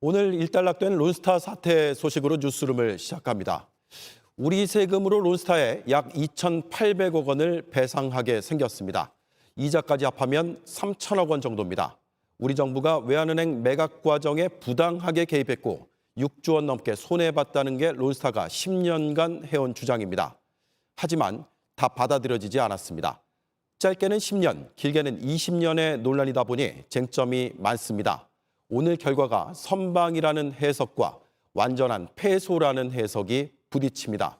오늘 일단락된 론스타 사태 소식으로 뉴스룸을 시작합니다. 우리 세금으로 론스타에 약 2,800억 원을 배상하게 생겼습니다. 이자까지 합하면 3천억 원 정도입니다. 우리 정부가 외환은행 매각 과정에 부당하게 개입했고 6조 원 넘게 손해봤다는 게 론스타가 10년간 해온 주장입니다. 하지만 다 받아들여지지 않았습니다. 짧게는 10년, 길게는 20년의 논란이다 보니 쟁점이 많습니다. 오늘 결과가 선방이라는 해석과 완전한 패소라는 해석이 부딪힙니다.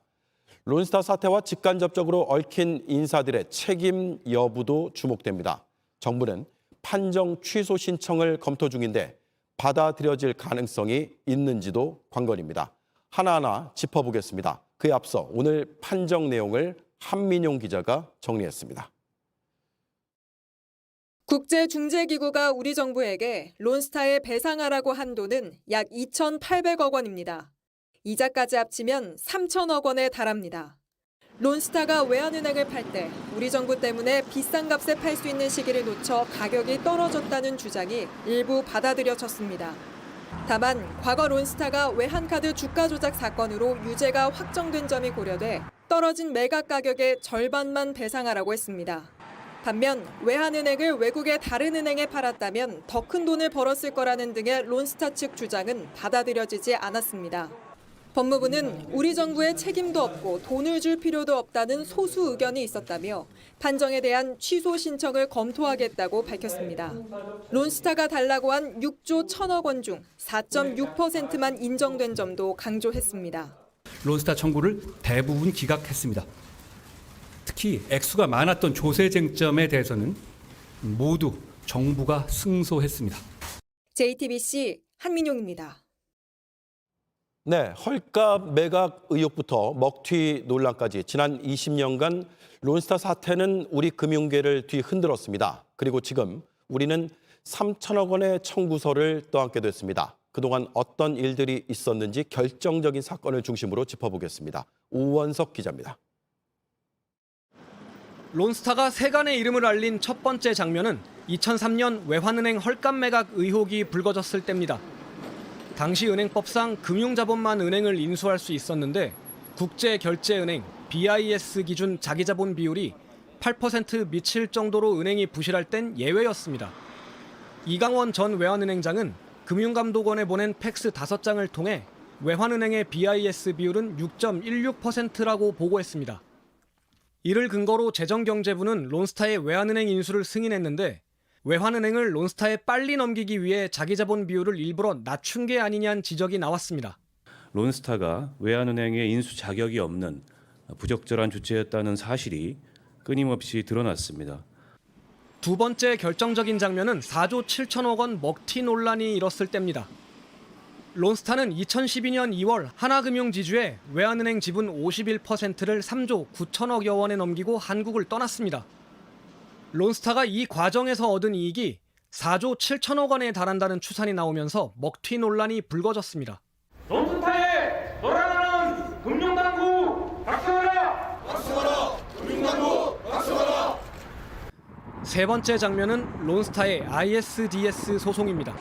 론스타 사태와 직간접적으로 얽힌 인사들의 책임 여부도 주목됩니다. 정부는 판정 취소 신청을 검토 중인데 받아들여질 가능성이 있는지도 관건입니다. 하나하나 짚어보겠습니다. 그에 앞서 오늘 판정 내용을 한민용 기자가 정리했습니다. 국제중재기구가 우리 정부에게 론스타에 배상하라고 한 돈은 약 2,800억 원입니다. 이자까지 합치면 3천억 원에 달합니다. 론스타가 외환은행을 팔 때 우리 정부 때문에 비싼 값에 팔 수 있는 시기를 놓쳐 가격이 떨어졌다는 주장이 일부 받아들여졌습니다. 다만 과거 론스타가 외환카드 주가 조작 사건으로 유죄가 확정된 점이 고려돼 떨어진 매각 가격의 절반만 배상하라고 했습니다. 반면 외환은행을 외국의 다른 은행에 팔았다면 더 큰 돈을 벌었을 거라는 등의 론스타 측 주장은 받아들여지지 않았습니다. 법무부는 우리 정부의 책임도 없고 돈을 줄 필요도 없다는 소수 의견이 있었다며 판정에 대한 취소 신청을 검토하겠다고 밝혔습니다. 론스타가 달라고 한 6조 1천억 원 중 4.6%만 인정된 점도 강조했습니다. 론스타 청구를 대부분 기각했습니다. 특히 액수가 많았던 조세 쟁점에 대해서는 모두 정부가 승소했습니다. JTBC 한민용입니다. 네, 헐값 매각 의혹부터 먹튀 논란까지 지난 20년간 론스타 사태는 우리 금융계를 뒤흔들었습니다. 그리고 지금 우리는 3천억 원의 청구서를 떠안게 됐습니다. 그동안 어떤 일들이 있었는지 결정적인 사건을 중심으로 짚어보겠습니다. 오원석 기자입니다. 론스타가 세간의 이름을 알린 첫 번째 장면은 2003년 외환은행 헐값 매각 의혹이 불거졌을 때입니다. 당시 은행법상 금융자본만 은행을 인수할 수 있었는데 국제결제은행 BIS 기준 자기자본 비율이 8% 미칠 정도로 은행이 부실할 땐 예외였습니다. 이강원 전 외환은행장은 금융감독원에 보낸 팩스 5장을 통해 외환은행의 BIS 비율은 6.16%라고 보고했습니다. 이를 근거로 재정경제부는 론스타의 외환은행 인수를 승인했는데 외환은행을 론스타에 빨리 넘기기 위해 자기자본 비율을 일부러 낮춘 게 아니냐는 지적이 나왔습니다. 론스타가 외환은행의 인수 자격이 없는 부적절한 주체였다는 사실이 끊임없이 드러났습니다. 두 번째 결정적인 장면은 4조 7천억 원 먹튀 논란이 일었을 때입니다. 론스타는 2012년 2월 하나금융지주에 외환은행 지분 51%를 3조 9천억여 원에 넘기고 한국을 떠났습니다. 론스타가 이 과정에서 얻은 이익이 4조 7천억 원에 달한다는 추산이 나오면서 먹튀 논란이 불거졌습니다. 론스타에 너라는 금융당국 박수하라! 박수하라! 금융당국 박수하라! 세 번째 장면은 론스타의 ISDS 소송입니다.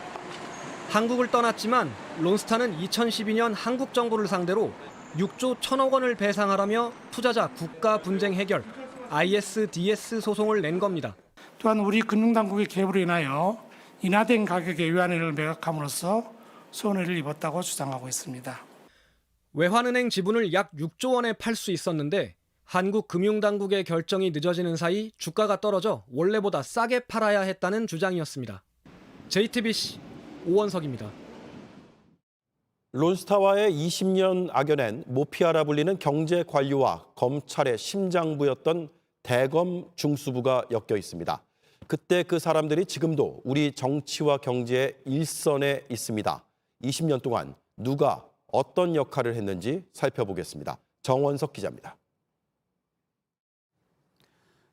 한국을 떠났지만 론스타는 2012년 한국 정부를 상대로 6조 1천억 원을 배상하라며 투자자 국가 분쟁 해결 ISDS 소송을 낸 겁니다. 또한 우리 금융당국의 개입으로 인하여 인하된 가격의 외환은행을 매각함으로써 손해를 입었다고 주장하고 있습니다. 외환은행 지분을 약 6조 원에 팔 수 있었는데 한국 금융당국의 결정이 늦어지는 사이 주가가 떨어져 원래보다 싸게 팔아야 했다는 주장이었습니다. JTBC 오원석입니다. 론스타와의 20년 악연엔 모피아라 불리는 경제 관료와 검찰의 심장부였던 대검 중수부가 엮여 있습니다. 그때 그 사람들이 지금도 우리 정치와 경제의 일선에 있습니다. 20년 동안 누가 어떤 역할을 했는지 살펴보겠습니다. 정원석 기자입니다.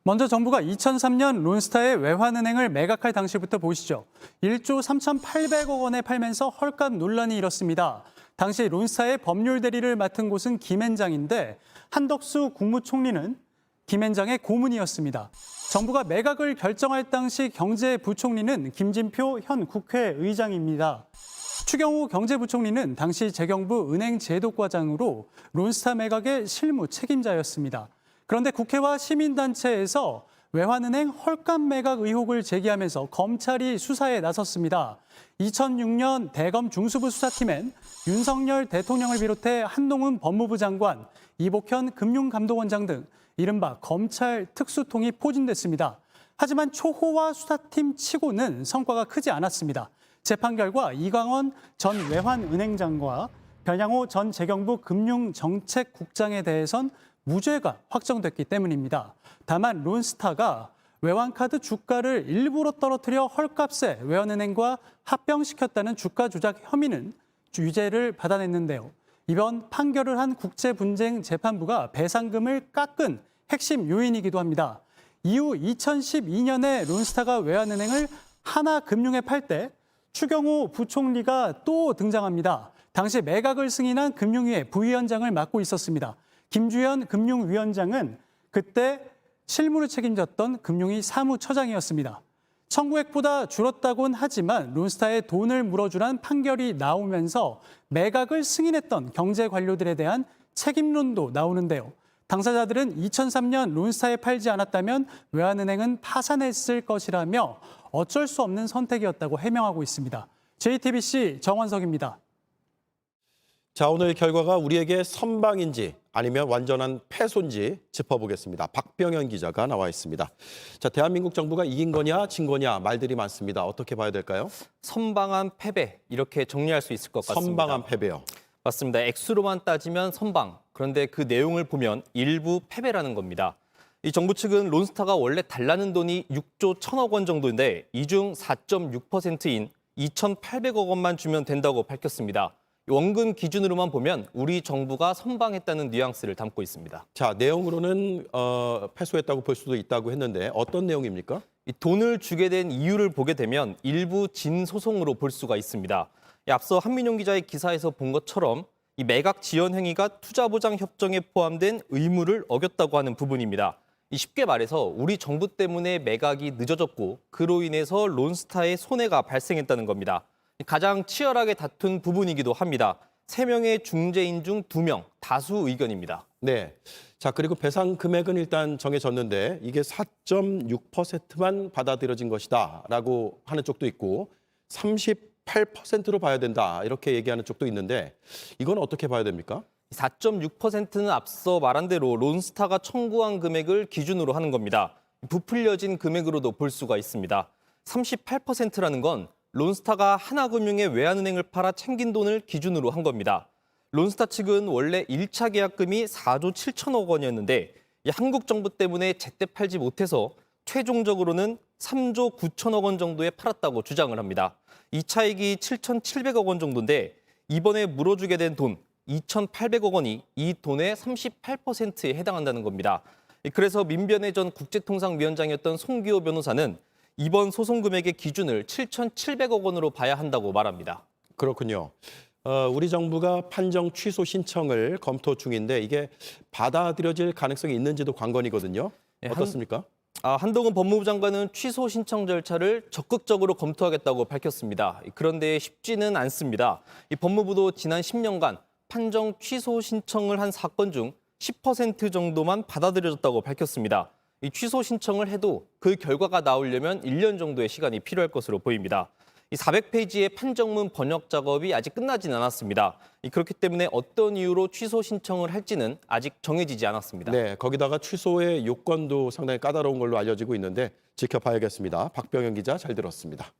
먼저 정부가 2003년 론스타의 외환은행을 매각할 당시부터 보시죠. 1조 3,800억 원에 팔면서 헐값 논란이 일었습니다. 당시 론스타의 법률 대리를 맡은 곳은 김앤장인데 한덕수 국무총리는 김앤장의 고문이었습니다. 정부가 매각을 결정할 당시 경제부총리는 김진표 현 국회의장입니다. 추경호 경제부총리는 당시 재경부 은행제도과장으로 론스타 매각의 실무 책임자였습니다. 그런데 국회와 시민단체에서 외환은행 헐값 매각 의혹을 제기하면서 검찰이 수사에 나섰습니다. 2006년 대검 중수부 수사팀엔 윤석열 대통령을 비롯해 한동훈 법무부 장관, 이복현 금융감독원장 등 이른바 검찰 특수통이 포진됐습니다. 하지만 초호화 수사팀 치고는 성과가 크지 않았습니다. 재판 결과 이광원 전 외환은행장과 변양호 전 재경부 금융정책국장에 대해선 무죄가 확정됐기 때문입니다. 다만 론스타가 외환카드 주가를 일부러 떨어뜨려 헐값에 외환은행과 합병시켰다는 주가 조작 혐의는 유죄를 받아냈는데요. 이번 판결을 한 국제분쟁재판부가 배상금을 깎은 핵심 요인이기도 합니다. 이후 2012년에 론스타가 외환은행을 하나금융에 팔 때 추경호 부총리가 또 등장합니다. 당시 매각을 승인한 금융위의 부위원장을 맡고 있었습니다. 김주현 금융위원장은 그때 실무를 책임졌던 금융위 사무처장이었습니다. 청구액보다 줄었다곤 하지만 론스타에 돈을 물어주란 판결이 나오면서 매각을 승인했던 경제 관료들에 대한 책임론도 나오는데요. 당사자들은 2003년 론스타에 팔지 않았다면 외환은행은 파산했을 것이라며 어쩔 수 없는 선택이었다고 해명하고 있습니다. JTBC 정원석입니다. 자, 오늘 결과가 우리에게 선방인지 아니면 완전한 패소인지 짚어보겠습니다. 박병현 기자가 나와 있습니다. 자, 대한민국 정부가 이긴 거냐 진 거냐 말들이 많습니다. 어떻게 봐야 될까요? 선방한 패배 이렇게 정리할 수 있을 것 같습니다. 선방한 패배요. 맞습니다. 액수로만 따지면 선방. 그런데 그 내용을 보면 일부 패배라는 겁니다. 이 정부 측은 론스타가 원래 달라는 돈이 6조 1천억 원 정도인데 이 중 4.6%인 2,800억 원만 주면 된다고 밝혔습니다. 원금 기준으로만 보면 우리 정부가 선방했다는 뉘앙스를 담고 있습니다. 자, 내용으로는 패소했다고 볼 수도 있다고 했는데 어떤 내용입니까? 이 돈을 주게 된 이유를 보게 되면 일부 진소송으로 볼 수가 있습니다. 앞서 한민용 기자의 기사에서 본 것처럼 이 매각 지연 행위가 투자보장 협정에 포함된 의무를 어겼다고 하는 부분입니다. 쉽게 말해서 우리 정부 때문에 매각이 늦어졌고 그로 인해서 론스타의 손해가 발생했다는 겁니다. 가장 치열하게 다툰 부분이기도 합니다. 3명의 중재인 중 2명, 다수 의견입니다. 네. 자, 그리고 배상 금액은 일단 정해졌는데 이게 4.6%만 받아들여진 것이다라고 하는 쪽도 있고 38%로 봐야 된다 이렇게 얘기하는 쪽도 있는데 이건 어떻게 봐야 됩니까? 4.6%는 앞서 말한 대로 론스타가 청구한 금액을 기준으로 하는 겁니다. 부풀려진 금액으로도 볼 수가 있습니다. 38%라는 건 론스타가 하나금융의 외환은행을 팔아 챙긴 돈을 기준으로 한 겁니다. 론스타 측은 원래 1차 계약금이 4조 7천억 원이었는데 한국 정부 때문에 제때 팔지 못해서 최종적으로는 3조 9천억 원 정도에 팔았다고 주장을 합니다. 이 차익이 7,700억 원 정도인데 이번에 물어주게 된 돈 2,800억 원이 이 돈의 38%에 해당한다는 겁니다. 그래서 민변의 전 국제통상위원장이었던 송기호 변호사는 이번 소송 금액의 기준을 7,700억 원으로 봐야 한다고 말합니다. 그렇군요. 우리 정부가 판정 취소 신청을 검토 중인데 이게 받아들여질 가능성이 있는지도 관건이거든요. 어떻습니까? 한동훈 법무부 장관은 취소 신청 절차를 적극적으로 검토하겠다고 밝혔습니다. 그런데 쉽지는 않습니다. 이 법무부도 지난 10년간 판정 취소 신청을 한 사건 중 10% 정도만 받아들여졌다고 밝혔습니다. 이 취소 신청을 해도 그 결과가 나오려면 1년 정도의 시간이 필요할 것으로 보입니다. 이 400페이지의 판정문 번역 작업이 아직 끝나진 않았습니다. 그렇기 때문에 어떤 이유로 취소 신청을 할지는 아직 정해지지 않았습니다. 네, 거기다가 취소의 요건도 상당히 까다로운 걸로 알려지고 있는데 지켜봐야겠습니다. 박병현 기자 잘 들었습니다.